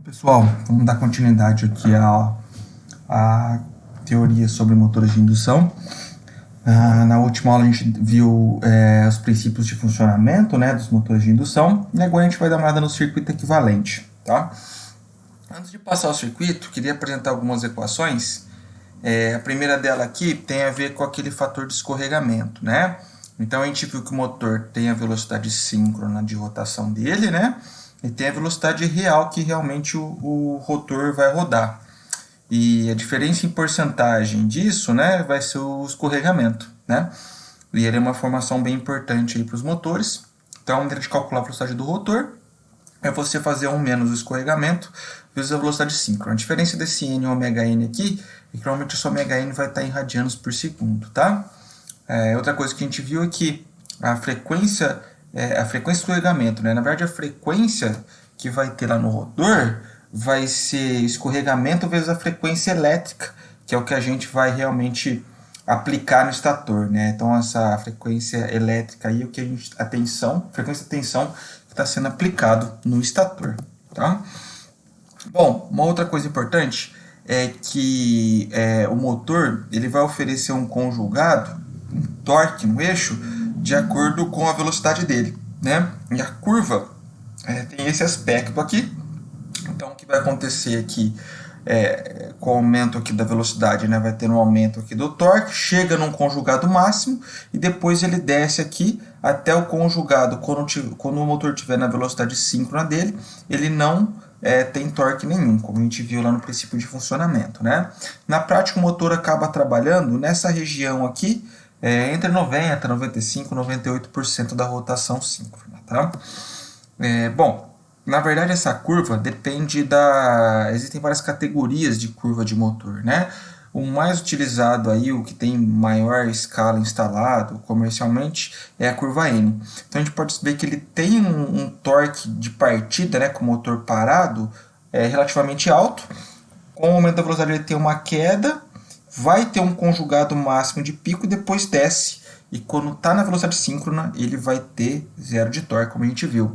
Pessoal, vamos dar continuidade aqui à teoria sobre motores de indução. Na última aula a gente viu os princípios de funcionamento, né, dos motores de indução, e agora a gente vai dar uma olhada no circuito equivalente. Tá? Antes de passar ao circuito, queria apresentar algumas equações. A primeira dela aqui tem a ver com aquele fator de escorregamento, né? Então a gente viu que o motor tem a velocidade síncrona de rotação dele, né? E tem a velocidade real que realmente o rotor vai rodar. E a diferença em porcentagem disso, né, vai ser o escorregamento, né? E ele é uma informação bem importante para os motores. Então a maneira de calcular a velocidade do rotor é você fazer 1 menos o escorregamento vezes a velocidade síncrona. A diferença desse n e ômega n aqui é que normalmente esse ômega n vai estar em radianos por segundo, tá? Outra coisa que a gente viu é que a frequência do escorregamento, né? Na verdade, a frequência que vai ter lá no rotor vai ser escorregamento vezes a frequência elétrica, que é o que a gente vai realmente aplicar no estator, né? Então, essa frequência elétrica aí é o que a frequência de tensão que está sendo aplicado no estator, tá? Bom, uma outra coisa importante é que o motor ele vai oferecer um conjugado, um torque no eixo, de acordo com a velocidade dele, né? E a curva tem esse aspecto aqui. Então, o que vai acontecer aqui com o aumento aqui da velocidade, né, vai ter um aumento aqui do torque, chega num conjugado máximo e depois ele desce aqui até o conjugado. Quando o motor estiver na velocidade síncrona dele, ele não tem torque nenhum, como a gente viu lá no princípio de funcionamento, né? Na prática, o motor acaba trabalhando nessa região aqui, entre 90%, 95%, 98% da rotação síncrona, tá? Bom, na verdade essa curva depende existem várias categorias de curva de motor, né? O mais utilizado aí, o que tem maior escala instalado comercialmente, é a curva N. Então a gente pode ver que ele tem um torque de partida, né, com o motor parado, relativamente alto. Com o aumento da velocidade ele tem uma queda, vai ter um conjugado máximo de pico e depois desce. E quando está na velocidade síncrona, ele vai ter zero de torque, como a gente viu.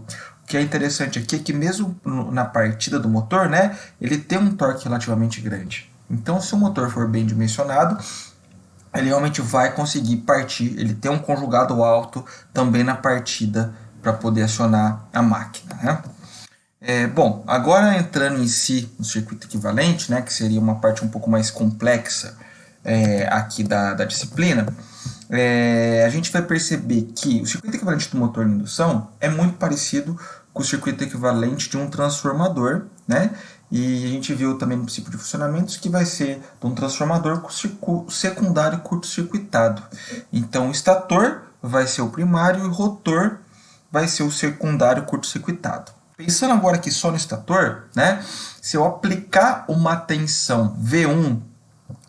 O que é interessante aqui é que mesmo na partida do motor, né, ele tem um torque relativamente grande. Então, se o motor for bem dimensionado, ele realmente vai conseguir partir, ele tem um conjugado alto também na partida para poder acionar a máquina, né? Bom, agora entrando em si no circuito equivalente, né, que seria uma parte um pouco mais complexa aqui da disciplina, a gente vai perceber que o circuito equivalente do motor de indução é muito parecido com o circuito equivalente de um transformador, né? E a gente viu também no princípio de funcionamento que vai ser de um transformador com secundário curto-circuitado. Então, o estator vai ser o primário e o rotor vai ser o secundário curto-circuitado. Pensando agora aqui só no estator, né? Se eu aplicar uma tensão V1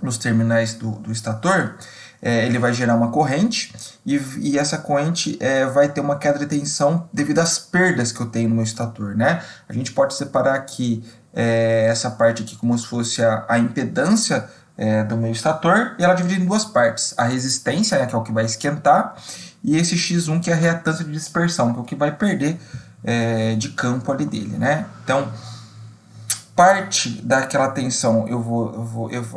nos terminais do estator, ele vai gerar uma corrente e essa corrente vai ter uma queda de tensão devido às perdas que eu tenho no meu estator, né? A gente pode separar aqui essa parte aqui como se fosse a impedância do meu estator e ela dividida em duas partes. A resistência, né, que é o que vai esquentar, e esse X1 que é a reatância de dispersão, que é o que vai perder de campo ali dele, né? Então, parte daquela tensão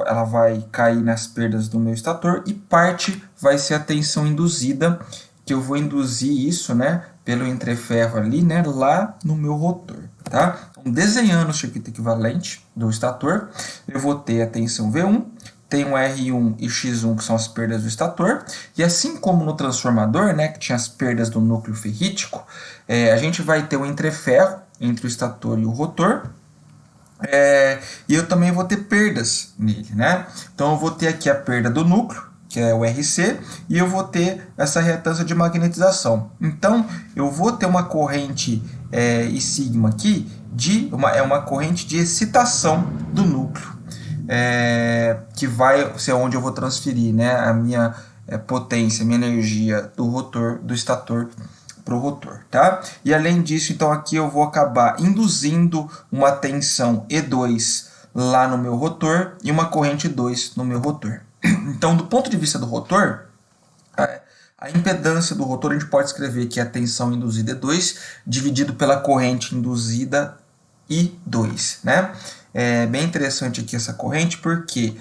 ela vai cair nas perdas do meu estator e parte vai ser a tensão induzida, que eu vou induzir isso, né, pelo entreferro ali, né, lá no meu rotor, tá? Então, desenhando o circuito equivalente do estator, eu vou ter a tensão V1, tem o R1 e X1, que são as perdas do estator, e assim como no transformador, né, que tinha as perdas do núcleo ferrítico, a gente vai ter o entreferro entre o estator e o rotor, e eu também vou ter perdas nele, né? Então eu vou ter aqui a perda do núcleo, que é o RC, e eu vou ter essa reatância de magnetização. Então eu vou ter uma corrente I sigma aqui, uma corrente de excitação do núcleo, que vai ser onde eu vou transferir, né, a minha potência, a minha energia do rotor, do estator, para o rotor, tá? E além disso, então aqui eu vou acabar induzindo uma tensão E2 lá no meu rotor e uma corrente 2 no meu rotor. Então, do ponto de vista do rotor, a impedância do rotor a gente pode escrever que é a tensão induzida E2 dividido pela corrente induzida I2, né? É bem interessante aqui essa corrente, porque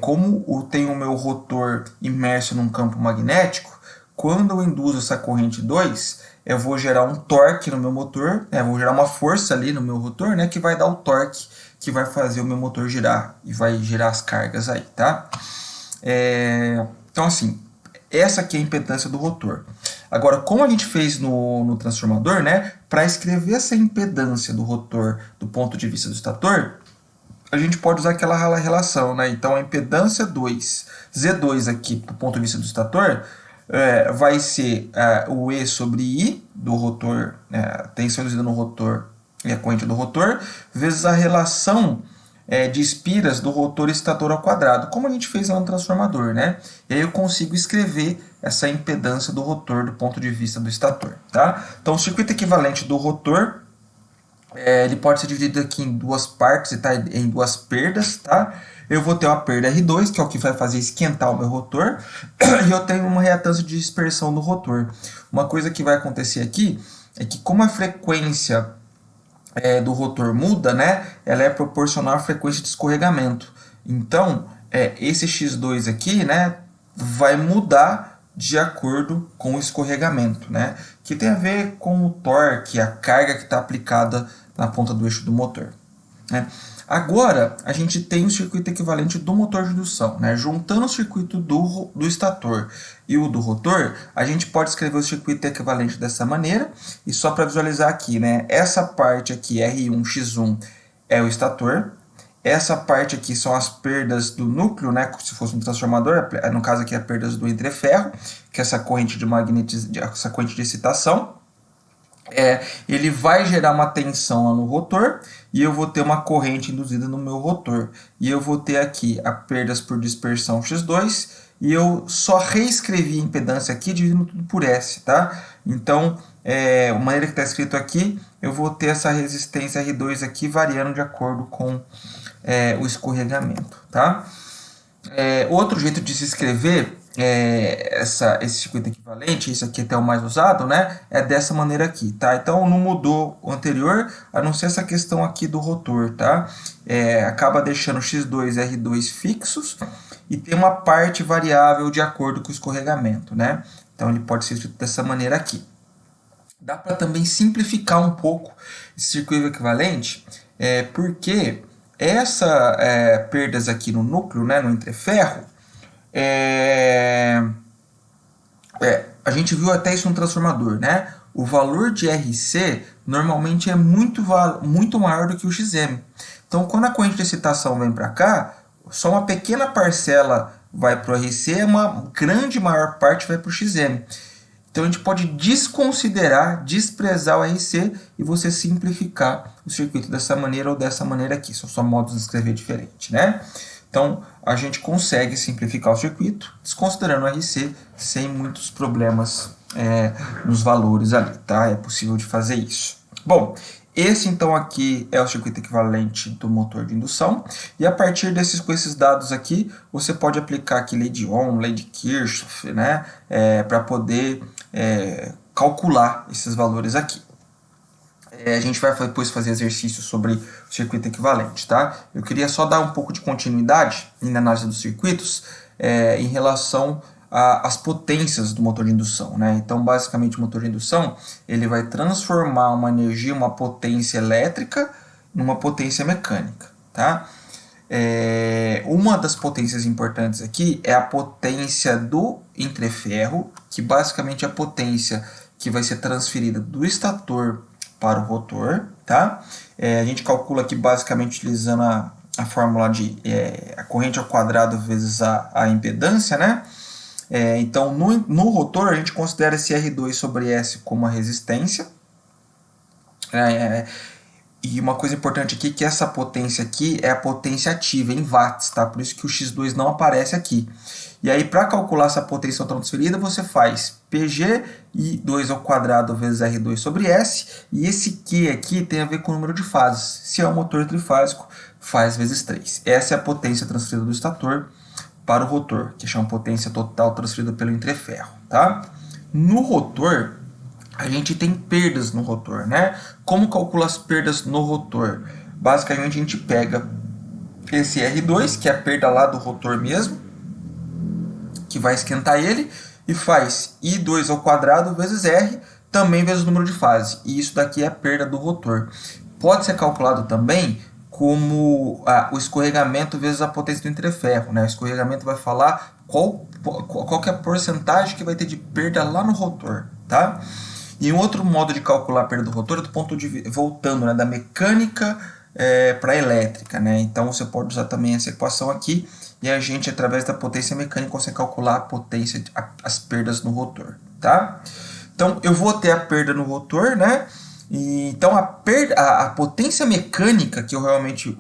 como eu tenho o meu rotor imerso num campo magnético, quando eu induzo essa corrente 2, eu vou gerar um torque no meu motor, vou gerar uma força ali no meu rotor, né, que vai dar o torque que vai fazer o meu motor girar e vai gerar as cargas aí, tá? Então, assim, essa aqui é a impedância do rotor. Agora, como a gente fez no transformador, né, para escrever essa impedância do rotor do ponto de vista do estator, a gente pode usar aquela relação, né? Então, a impedância Z2 aqui, do ponto de vista do estator, vai ser o E sobre I do rotor, a tensão induzida no rotor e a corrente do rotor, vezes a relação de espiras do rotor e estator ao quadrado, como a gente fez lá no transformador, né? E aí eu consigo escrever essa impedância do rotor do ponto de vista do estator, tá? Então, o circuito equivalente do rotor, ele pode ser dividido aqui em duas partes e tá em duas perdas, tá? Eu vou ter uma perda R2, que é o que vai fazer esquentar o meu rotor, e eu tenho uma reatância de dispersão do rotor. Uma coisa que vai acontecer aqui é que, como a frequência do rotor muda, né, ela é proporcional à frequência de escorregamento. Então, esse X2 aqui, né, vai mudar de acordo com o escorregamento, né, que tem a ver com o torque, a carga que está aplicada na ponta do eixo do motor, né. Agora, a gente tem o circuito equivalente do motor de indução, né? Juntando o circuito do estator e o do rotor, a gente pode escrever o circuito equivalente dessa maneira. E só para visualizar aqui, né? Essa parte aqui, R1x1, é o estator. Essa parte aqui são as perdas do núcleo, né? Se fosse um transformador, no caso aqui é perdas do entreferro, que é essa corrente essa corrente de excitação. Ele vai gerar uma tensão lá no rotor e eu vou ter uma corrente induzida no meu rotor. E eu vou ter aqui a perdas por dispersão X2 e eu só reescrevi a impedância aqui dividindo tudo por S, tá? Então, a maneira que está escrito aqui, eu vou ter essa resistência R2 aqui variando de acordo com o escorregamento, tá? Outro jeito de se escrever esse circuito equivalente, esse aqui até é o mais usado, né? É dessa maneira aqui, tá? Então não mudou o anterior, a não ser essa questão aqui do rotor, tá? Acaba deixando X2 e R2 fixos e tem uma parte variável de acordo com o escorregamento, né? Então ele pode ser escrito dessa maneira aqui. Dá para também simplificar um pouco esse circuito equivalente, porque essa perdas aqui no núcleo, né, no entreferro, a gente viu até isso no transformador, né? O valor de RC normalmente é muito maior do que o XM. Então, quando a corrente de excitação vem para cá, só uma pequena parcela vai para o RC, uma grande maior parte vai para o XM. Então, a gente pode desconsiderar, desprezar o RC e você simplificar o circuito dessa maneira ou dessa maneira aqui. São só modos de escrever diferente, né? Então, a gente consegue simplificar o circuito, desconsiderando o RC, sem muitos problemas nos valores ali, tá? É possível de fazer isso. Bom, esse então aqui é o circuito equivalente do motor de indução, e a partir com esses dados aqui, você pode aplicar aqui lei de Ohm, lei de Kirchhoff, né? Para poder calcular esses valores aqui. A gente vai depois fazer exercícios sobre o circuito equivalente, tá? Eu queria só dar um pouco de continuidade na análise dos circuitos em relação às potências do motor de indução, né? Então, basicamente, o motor de indução ele vai transformar uma energia, uma potência elétrica, numa potência mecânica, tá? Uma das potências importantes aqui é a potência do entreferro, que basicamente é a potência que vai ser transferida do estator para o rotor, tá? A gente calcula aqui basicamente utilizando a fórmula de a corrente ao quadrado vezes a impedância, né? Então, no rotor, a gente considera esse R2 sobre S como a resistência. E uma coisa importante aqui é que essa potência aqui é a potência ativa em watts, tá? Por isso que o X2 não aparece aqui. E aí, para calcular essa potência transferida, você faz PG e 2 ao quadrado vezes R2 sobre S. E esse Q aqui tem a ver com o número de fases. Se é um motor trifásico, faz vezes 3. Essa é a potência transferida do estator para o rotor, que chama potência total transferida pelo entreferro, tá? No rotor, a gente tem perdas no rotor, né? Como calcula as perdas no rotor? Basicamente, a gente pega esse R2, que é a perda lá do rotor mesmo, que vai esquentar ele, e faz I2 ao quadrado vezes R, também vezes o número de fase. E isso daqui é a perda do rotor. Pode ser calculado também como o escorregamento vezes a potência do entreferro, né? O escorregamento vai falar qual que é a porcentagem que vai ter de perda lá no rotor, tá? E um outro modo de calcular a perda do rotor é do ponto de voltando, né, da mecânica para a elétrica, né? Então você pode usar também essa equação aqui e a gente, através da potência mecânica, consegue calcular a potência, as perdas no rotor, tá? Então eu vou ter a perda no rotor, né? E, então a potência mecânica que o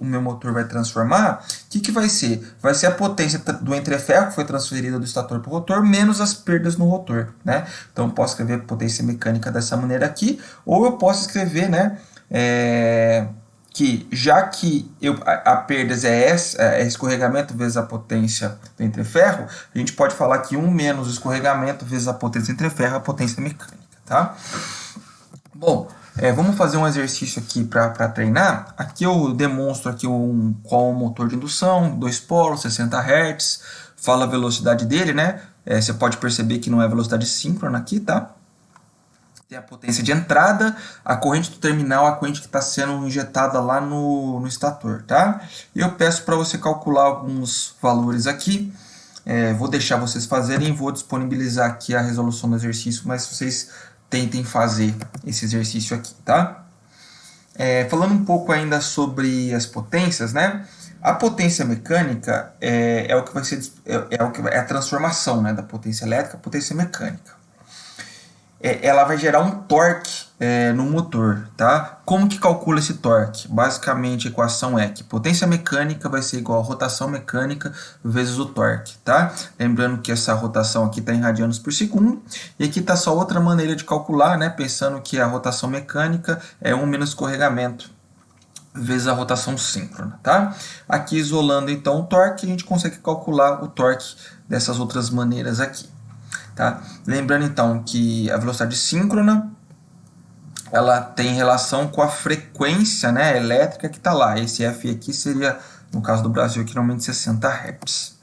meu motor vai transformar, o que vai ser? Vai ser a potência do entreferro que foi transferida do estator para o rotor, menos as perdas no rotor, né? Então eu posso escrever a potência mecânica dessa maneira aqui, ou eu posso escrever, né, que já que a perdas é escorregamento vezes a potência do entreferro, a gente pode falar que 1 menos o escorregamento vezes a potência do entreferro é a potência mecânica, tá? Bom, vamos fazer um exercício aqui para treinar. Aqui eu demonstro aqui qual é o motor de indução, 2 polos, 60 Hz, fala a velocidade dele, né? Você pode perceber que não é velocidade síncrona aqui, tá? Tem a potência de entrada, a corrente do terminal, a corrente que está sendo injetada lá no estator, tá? E eu peço para você calcular alguns valores aqui. Vou deixar vocês fazerem, vou disponibilizar aqui a resolução do exercício, mas vocês tentem fazer esse exercício aqui, tá? Falando um pouco ainda sobre as potências, né? A potência mecânica é o que vai ser a transformação, né, da potência elétrica à potência mecânica. Ela vai gerar um torque no motor, tá? Como que calcula esse torque? Basicamente a equação é que potência mecânica vai ser igual a rotação mecânica vezes o torque, tá? Lembrando que essa rotação aqui está em radianos por segundo, e aqui está só outra maneira de calcular, né? Pensando que a rotação mecânica é 1 menos escorregamento vezes a rotação síncrona, tá? Aqui isolando então o torque, a gente consegue calcular o torque dessas outras maneiras aqui. Tá? Lembrando então que a velocidade síncrona ela tem relação com a frequência, né, elétrica que está lá. Esse F aqui seria, no caso do Brasil, aqui, normalmente 60 Hz.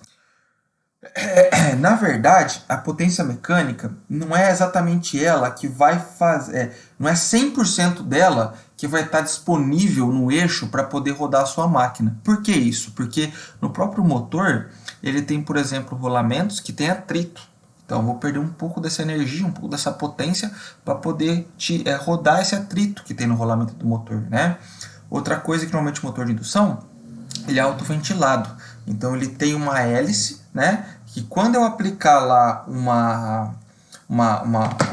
Na verdade, a potência mecânica não é exatamente ela que vai fazer, não é 100% dela que vai estar disponível no eixo para poder rodar a sua máquina. Por que isso? Porque no próprio motor ele tem, por exemplo, rolamentos que tem atrito. Então eu vou perder um pouco dessa energia, um pouco dessa potência para poder rodar esse atrito que tem no rolamento do motor, né? Outra coisa é que normalmente o motor de indução ele é autoventilado. Então ele tem uma hélice, né? Que quando eu aplicar lá uma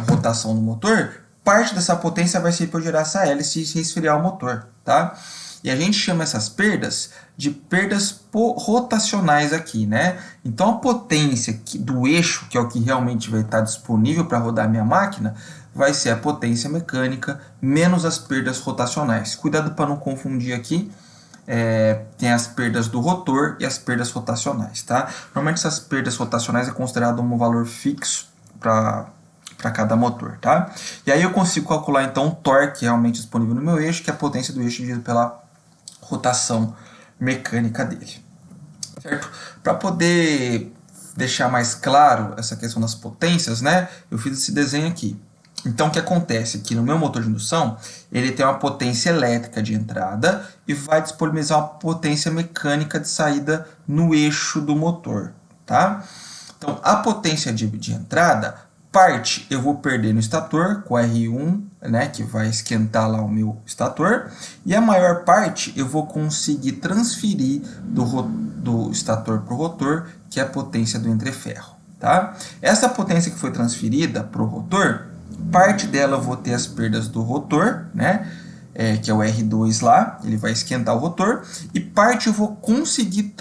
rotação no motor, parte dessa potência vai ser para gerar essa hélice e resfriar o motor, tá? E a gente chama essas perdas de perdas rotacionais aqui, né? Então a potência do eixo, que é o que realmente vai estar disponível para rodar a minha máquina, vai ser a potência mecânica menos as perdas rotacionais. Cuidado para não confundir aqui. Tem as perdas do rotor e as perdas rotacionais, tá? Normalmente essas perdas rotacionais é considerado um valor fixo para cada motor, tá? E aí eu consigo calcular então o torque realmente disponível no meu eixo, que é a potência do eixo dividido pela rotação mecânica dele, certo? Para poder deixar mais claro essa questão das potências, né? Eu fiz esse desenho aqui. Então o que acontece aqui no meu motor de indução, ele tem uma potência elétrica de entrada e vai disponibilizar uma potência mecânica de saída no eixo do motor, tá? Então a potência de entrada, parte eu vou perder no estator com R1, né, que vai esquentar lá o meu estator, e a maior parte eu vou conseguir transferir do estator para o rotor, que é a potência do entreferro, tá? Essa potência que foi transferida para o rotor, parte dela eu vou ter as perdas do rotor, né, que é o R2 lá, ele vai esquentar o rotor, e parte eu vou conseguir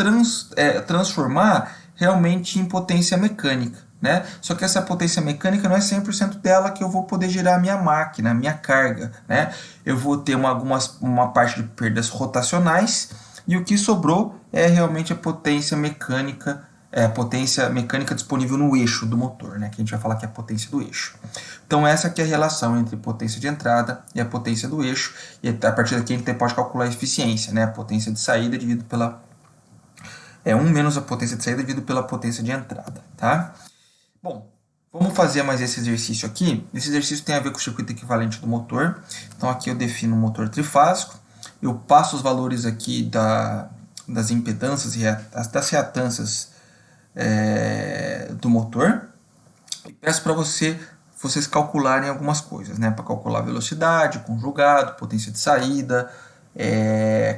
transformar realmente em potência mecânica, né? Só que essa potência mecânica não é 100% dela que eu vou poder gerar a minha máquina, a minha carga, né? Eu vou ter uma parte de perdas rotacionais e o que sobrou é realmente a potência mecânica é a potência mecânica disponível no eixo do motor, né? Que a gente vai falar que é a potência do eixo. Então essa aqui é a relação entre potência de entrada e a potência do eixo, e a partir daqui a gente pode calcular a eficiência, né? A potência de saída dividido pela 1 menos a potência de saída dividido pela potência de entrada, tá? Bom, vamos fazer mais esse exercício aqui. Esse exercício tem a ver com o circuito equivalente do motor. Então aqui eu defino um motor trifásico, eu passo os valores aqui das impedâncias e das reatâncias do motor e peço para vocês calcularem algumas coisas, né? Para calcular velocidade, conjugado, potência de saída,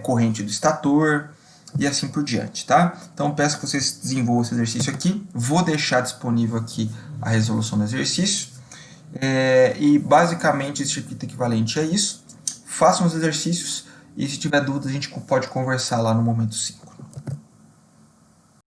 corrente do estator e assim por diante, tá? Então peço que vocês desenvolvam esse exercício aqui. Vou deixar disponível aqui a resolução do exercício. E basicamente esse circuito equivalente é isso. Façam os exercícios e se tiver dúvida a gente pode conversar lá no momento 5.